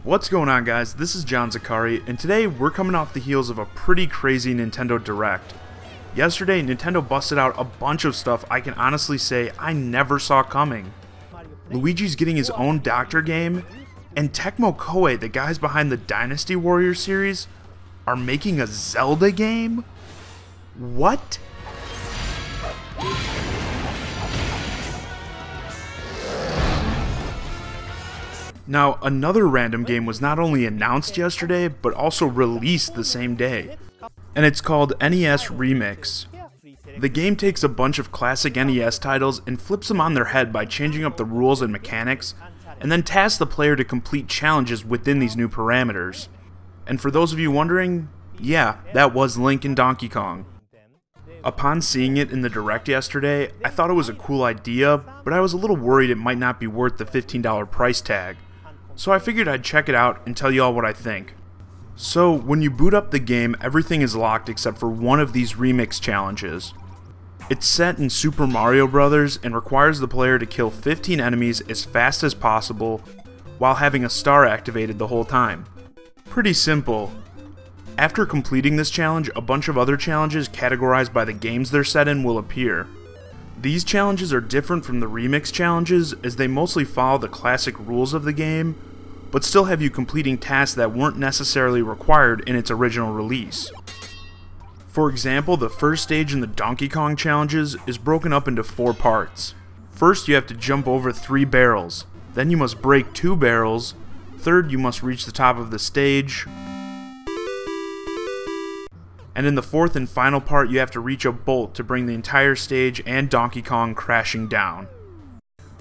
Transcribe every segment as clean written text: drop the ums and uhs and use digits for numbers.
What's going on, guys? This is John Zakari, and today we're coming off the heels of a pretty crazy Nintendo Direct. Yesterday, Nintendo busted out a bunch of stuff I can honestly say I never saw coming. Luigi's getting his own Doctor game, and Tecmo Koei, the guys behind the Dynasty Warriors series, are making a Zelda game? What? Now, another random game was not only announced yesterday, but also released the same day, and it's called NES Remix. The game takes a bunch of classic NES titles and flips them on their head by changing up the rules and mechanics, and then tasks the player to complete challenges within these new parameters. And for those of you wondering, yeah, that was Link and Donkey Kong. Upon seeing it in the Direct yesterday, I thought it was a cool idea, but I was a little worried it might not be worth the $15 price tag. So I figured I'd check it out and tell y'all what I think. So when you boot up the game, everything is locked except for one of these remix challenges. It's set in Super Mario Bros. And requires the player to kill 15 enemies as fast as possible while having a star activated the whole time. Pretty simple. After completing this challenge, a bunch of other challenges categorized by the games they're set in will appear. These challenges are different from the remix challenges as they mostly follow the classic rules of the game, but still have you completing tasks that weren't necessarily required in its original release. For example, the first stage in the Donkey Kong challenges is broken up into 4 parts. First, you have to jump over 3 barrels, then you must break 2 barrels, third, you must reach the top of the stage, and in the 4th and final part, you have to reach a bolt to bring the entire stage and Donkey Kong crashing down.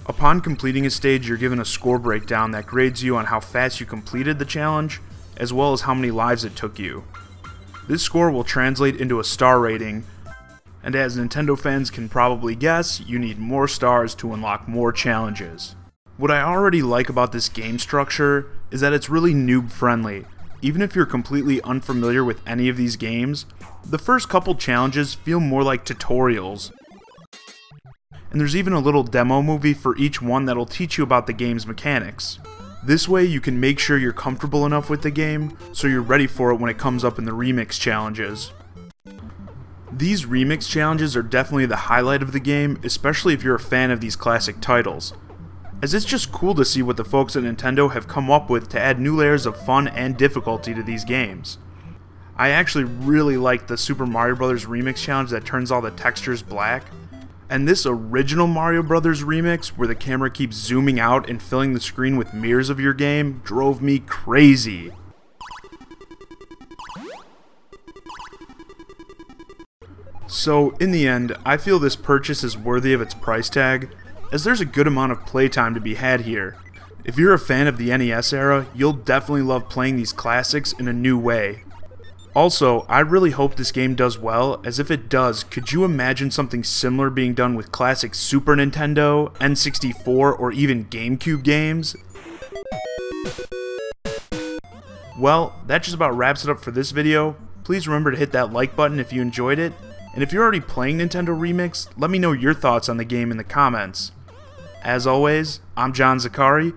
Upon completing a stage, you're given a score breakdown that grades you on how fast you completed the challenge, as well as how many lives it took you. This score will translate into a star rating, and as Nintendo fans can probably guess, you need more stars to unlock more challenges. What I already like about this game structure is that it's really noob friendly. Even if you're completely unfamiliar with any of these games, the first couple challenges feel more like tutorials. And there's even a little demo movie for each one that'll teach you about the game's mechanics. This way you can make sure you're comfortable enough with the game so you're ready for it when it comes up in the remix challenges. These remix challenges are definitely the highlight of the game, especially if you're a fan of these classic titles, as it's just cool to see what the folks at Nintendo have come up with to add new layers of fun and difficulty to these games. I actually really like the Super Mario Bros. Remix challenge that turns all the textures black, and this original Mario Bros. Remix where the camera keeps zooming out and filling the screen with mirrors of your game drove me crazy. So in the end, I feel this purchase is worthy of its price tag, as there's a good amount of playtime to be had here. If you're a fan of the NES era, you'll definitely love playing these classics in a new way. Also, I really hope this game does well, as if it does, could you imagine something similar being done with classic Super Nintendo, N64, or even GameCube games? Well, that just about wraps it up for this video. Please remember to hit that like button if you enjoyed it, and if you're already playing Nintendo Remix, let me know your thoughts on the game in the comments. As always, I'm John Zakari,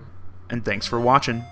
and thanks for watching.